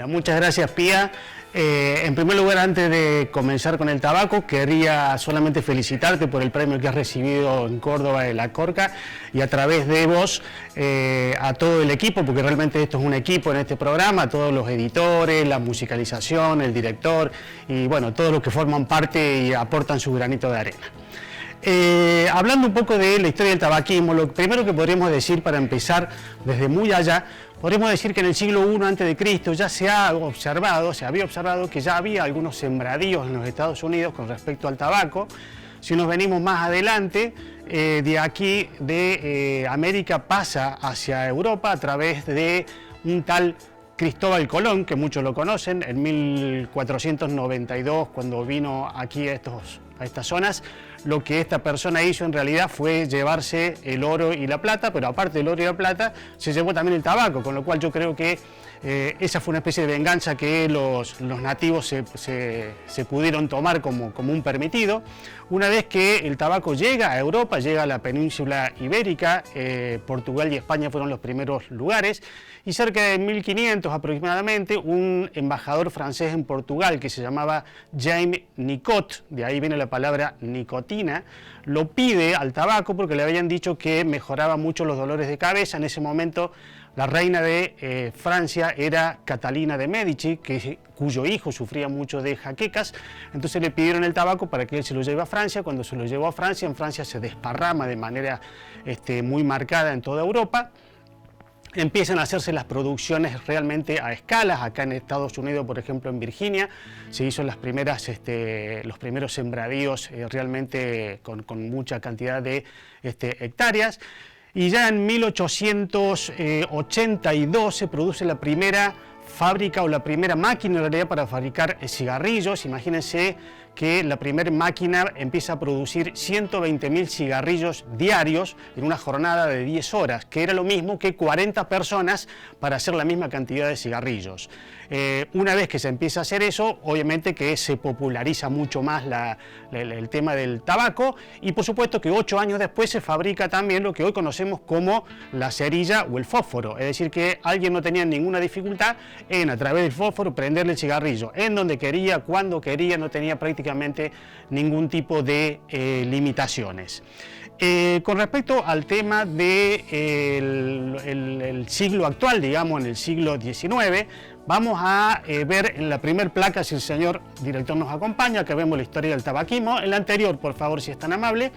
Muchas gracias, Pía. En primer lugar, antes de comenzar con el tabaco, quería solamente felicitarte por el premio que has recibido en Córdoba de la Corca y a través de vos a todo el equipo, porque realmente esto es un equipo en este programa, todos los editores, la musicalización, el director y bueno, todos los que forman parte y aportan su granito de arena. Hablando un poco de la historia del tabaquismo, lo primero que podríamos decir para empezar desde muy allá, podríamos decir que en el siglo I a.C. ya se había observado que ya había algunos sembradíos en los Estados Unidos con respecto al tabaco. Si nos venimos más adelante, de aquí de América pasa hacia Europa a través de un tal Cristóbal Colón, que muchos lo conocen, en 1492, cuando vino aquí a estas zonas. Lo que esta persona hizo en realidad fue llevarse el oro y la plata, pero aparte del oro y la plata, se llevó también el tabaco, con lo cual yo creo que esa fue una especie de venganza que los nativos se pudieron tomar como un permitido. Una vez que el tabaco llega a Europa, llega a la península ibérica, Portugal y España fueron los primeros lugares, y cerca de 1500 aproximadamente, un embajador francés en Portugal que se llamaba James Nicot, de ahí viene la palabra nicotina, lo pide al tabaco porque le habían dicho que mejoraba mucho los dolores de cabeza. En ese momento la reina de Francia era Catalina de Medici, cuyo hijo sufría mucho de jaquecas, entonces le pidieron el tabaco para que él se lo lleve a Francia. Cuando se lo llevó a Francia, en Francia se desparrama de manera muy marcada en toda Europa. Empiezan a hacerse las producciones realmente a escalas. Acá en Estados Unidos, por ejemplo, en Virginia, se hizo los primeros sembradíos realmente con mucha cantidad de hectáreas. Y ya en 1882 se produce la primera fábrica o la primera máquina en realidad para fabricar cigarrillos. Imagínense que la primera máquina empieza a producir 120.000 cigarrillos diarios en una jornada de 10 horas, que era lo mismo que 40 personas para hacer la misma cantidad de cigarrillos. Una vez que se empieza a hacer eso, obviamente que se populariza mucho más el tema del tabaco, y por supuesto que 8 años después se fabrica también lo que hoy conocemos como la cerilla o el fósforo, es decir, que alguien no tenía ninguna dificultad en, a través del fósforo, prenderle el cigarrillo en donde quería, cuando quería, no tenía prácticamente ningún tipo de limitaciones. Con respecto al tema del siglo actual, digamos en el siglo XIX, vamos a ver en la primera placa, si el señor director nos acompaña, que vemos la historia del tabaquismo. En la anterior, por favor, si es tan amable.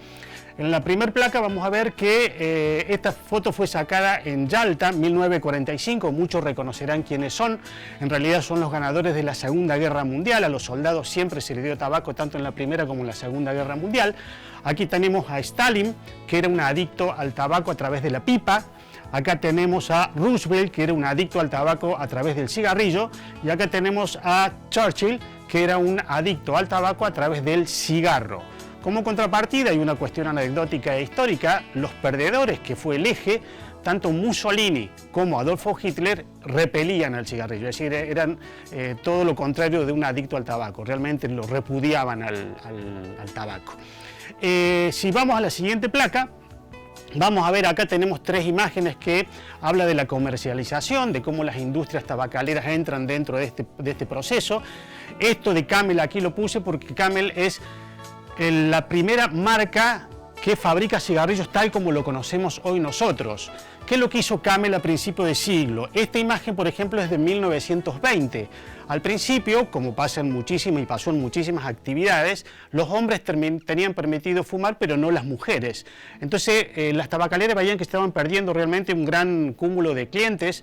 En la primera placa vamos a ver que esta foto fue sacada en Yalta, 1945, muchos reconocerán quiénes son. En realidad son los ganadores de la Segunda Guerra Mundial. A los soldados siempre se les dio tabaco, tanto en la Primera como en la Segunda Guerra Mundial. Aquí tenemos a Stalin, que era un adicto al tabaco a través de la pipa. Acá tenemos a Roosevelt, que era un adicto al tabaco a través del cigarrillo. Y acá tenemos a Churchill, que era un adicto al tabaco a través del cigarro. Como contrapartida, y una cuestión anecdótica e histórica, los perdedores, que fue el eje, tanto Mussolini como Adolfo Hitler repelían al cigarrillo, es decir, eran todo lo contrario de un adicto al tabaco, realmente lo repudiaban al tabaco. Si vamos a la siguiente placa, vamos a ver, acá tenemos 3 imágenes que habla de la comercialización, de cómo las industrias tabacaleras entran dentro de este proceso. Esto de Camel aquí lo puse porque Camel es la primera marca que fabrica cigarrillos tal como lo conocemos hoy nosotros. ¿Qué es lo que hizo Camel a principios de siglo? Esta imagen, por ejemplo, es de 1920. Al principio, como pasa en muchísimas y pasó en muchísimas actividades, los hombres tenían permitido fumar, pero no las mujeres. Entonces, las tabacaleras veían que estaban perdiendo realmente un gran cúmulo de clientes,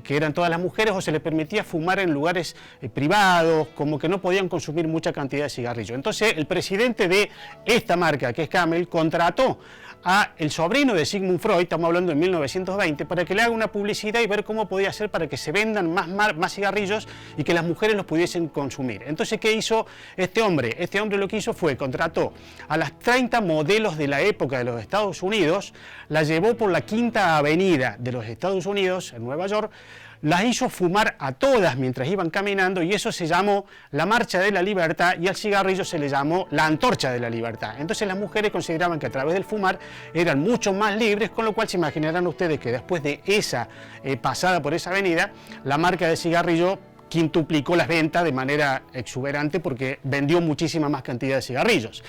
que eran todas las mujeres, o se les permitía fumar en lugares privados, como que no podían consumir mucha cantidad de cigarrillos. Entonces, el presidente de esta marca, que es Camel, contrató a el sobrino de Sigmund Freud, estamos hablando de 1920, para que le haga una publicidad y ver cómo podía hacer para que se vendan más cigarrillos y que las mujeres los pudiesen consumir. Entonces, ¿qué hizo este hombre? Este hombre lo que hizo fue, contrató a las 30 modelos de la época de los Estados Unidos, la llevó por la Quinta Avenida de los Estados Unidos, en Nueva York, las hizo fumar a todas mientras iban caminando, y eso se llamó la Marcha de la Libertad, y al cigarrillo se le llamó la Antorcha de la Libertad. Entonces las mujeres consideraban que a través del fumar eran mucho más libres, con lo cual se imaginarán ustedes que después de esa pasada por esa avenida, la marca de cigarrillo quintuplicó las ventas de manera exuberante porque vendió muchísima más cantidad de cigarrillos.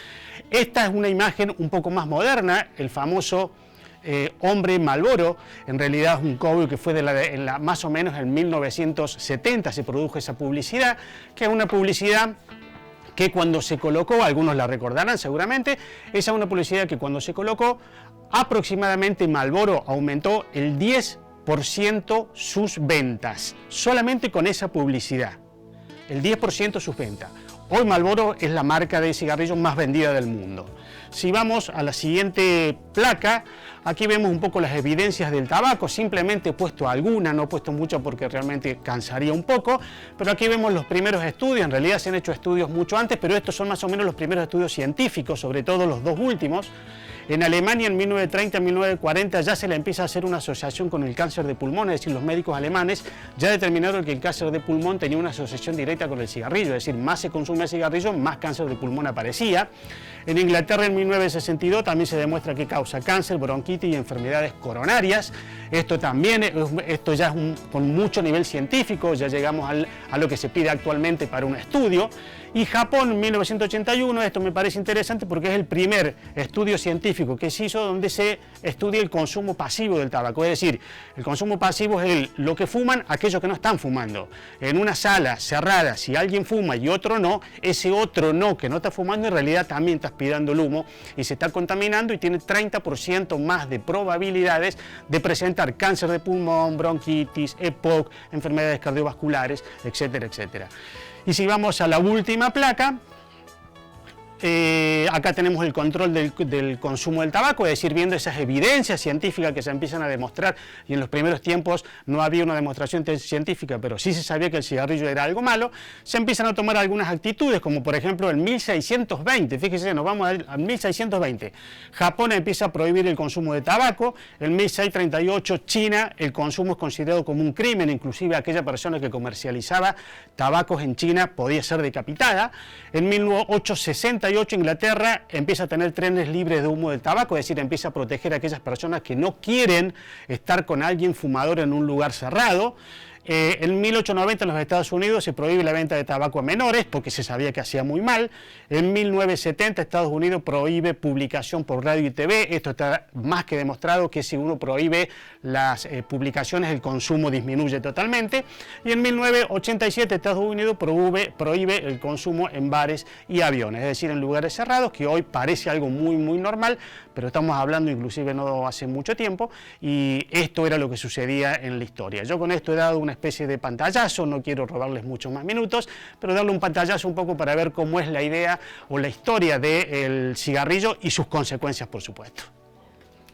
Esta es una imagen un poco más moderna, el famoso hombre Marlboro, en realidad es un cowboy que fue más o menos en 1970 se produjo esa publicidad, que es una publicidad que cuando se colocó, algunos la recordarán seguramente, esa es una publicidad que cuando se colocó, aproximadamente Marlboro aumentó el 10% sus ventas, solamente con esa publicidad, el 10% sus ventas. Hoy Marlboro es la marca de cigarrillos más vendida del mundo. Si vamos a la siguiente placa, aquí vemos un poco las evidencias del tabaco, simplemente he puesto algunas, no he puesto muchas porque realmente cansaría un poco, pero aquí vemos los primeros estudios, en realidad se han hecho estudios mucho antes, pero estos son más o menos los primeros estudios científicos, sobre todo los dos últimos. En Alemania en 1930-1940 ya se le empieza a hacer una asociación con el cáncer de pulmón, es decir, los médicos alemanes ya determinaron que el cáncer de pulmón tenía una asociación directa con el cigarrillo, es decir, más se consume cigarrillo, más cáncer de pulmón aparecía. En Inglaterra en 1962 también se demuestra que causa cáncer, bronquitis y enfermedades coronarias. Esto ya es con mucho nivel científico, ya llegamos a lo que se pide actualmente para un estudio. Y Japón en 1981, esto me parece interesante porque es el primer estudio científico que se hizo donde se estudia el consumo pasivo del tabaco, es decir, el consumo pasivo es lo que fuman aquellos que no están fumando. En una sala cerrada, si alguien fuma y otro no, ese otro no que no está fumando en realidad también está aspirando el humo y se está contaminando y tiene 30% más de probabilidades de presentar cáncer de pulmón, bronquitis, EPOC, enfermedades cardiovasculares, etcétera, etcétera. Y si vamos a la última placa, acá tenemos el control del consumo del tabaco, es decir, viendo esas evidencias científicas que se empiezan a demostrar, y en los primeros tiempos no había una demostración científica, pero sí se sabía que el cigarrillo era algo malo, se empiezan a tomar algunas actitudes, como por ejemplo en 1620, fíjense, nos vamos a 1620, Japón empieza a prohibir el consumo de tabaco, en 1638 China, el consumo es considerado como un crimen, inclusive aquella persona que comercializaba tabacos en China podía ser decapitada, en 1868 Inglaterra empieza a tener trenes libres de humo del tabaco, es decir, empieza a proteger a aquellas personas que no quieren estar con alguien fumador en un lugar cerrado. En 1890 en los Estados Unidos se prohíbe la venta de tabaco a menores porque se sabía que hacía muy mal. En 1970 Estados Unidos prohíbe publicación por radio y TV. Esto está más que demostrado que si uno prohíbe las publicaciones el consumo disminuye totalmente. Y en 1987 Estados Unidos prohíbe el consumo en bares y aviones, es decir, en lugares cerrados, que hoy parece algo muy normal, pero estamos hablando inclusive no hace mucho tiempo y esto era lo que sucedía en la historia. Yo con esto he dado una especie de pantallazo, no quiero robarles muchos más minutos, pero darle un pantallazo un poco para ver cómo es la idea o la historia del cigarrillo y sus consecuencias, por supuesto.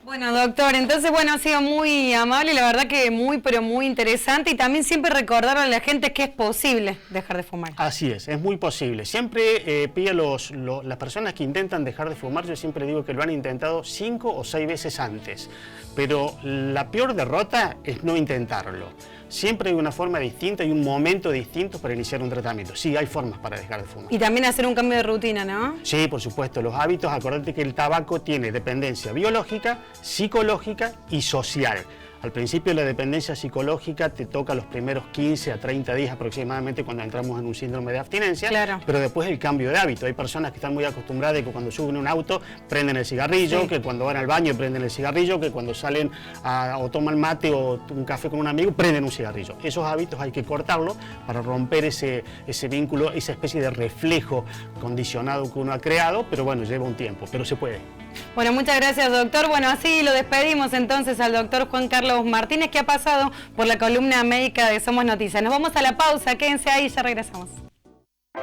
Bueno, doctor, entonces, bueno, ha sido muy amable, la verdad que pero muy interesante, y también siempre recordarle a la gente que es posible dejar de fumar. Así es muy posible. Siempre pido las personas que intentan dejar de fumar, yo siempre digo que lo han intentado 5 o 6 veces antes, pero la peor derrota es no intentarlo. Siempre hay una forma distinta y un momento distinto para iniciar un tratamiento. Sí, hay formas para dejar de fumar. Y también hacer un cambio de rutina, ¿no? Sí, por supuesto. Los hábitos, acordate que el tabaco tiene dependencia biológica, psicológica y social. Al principio la dependencia psicológica te toca los primeros 15 a 30 días aproximadamente cuando entramos en un síndrome de abstinencia, claro. Pero después el cambio de hábito. Hay personas que están muy acostumbradas de que cuando suben un auto prenden el cigarrillo, sí. Que cuando van al baño prenden el cigarrillo, que cuando salen o toman mate o un café con un amigo prenden un cigarrillo. Esos hábitos hay que cortarlos para romper ese vínculo, esa especie de reflejo condicionado que uno ha creado, pero bueno, lleva un tiempo, pero se puede. Bueno, muchas gracias, doctor. Bueno, así lo despedimos entonces al doctor Juan Carlos Martínez, que ha pasado por la columna médica de Somos Noticias. Nos vamos a la pausa, quédense ahí, ya regresamos.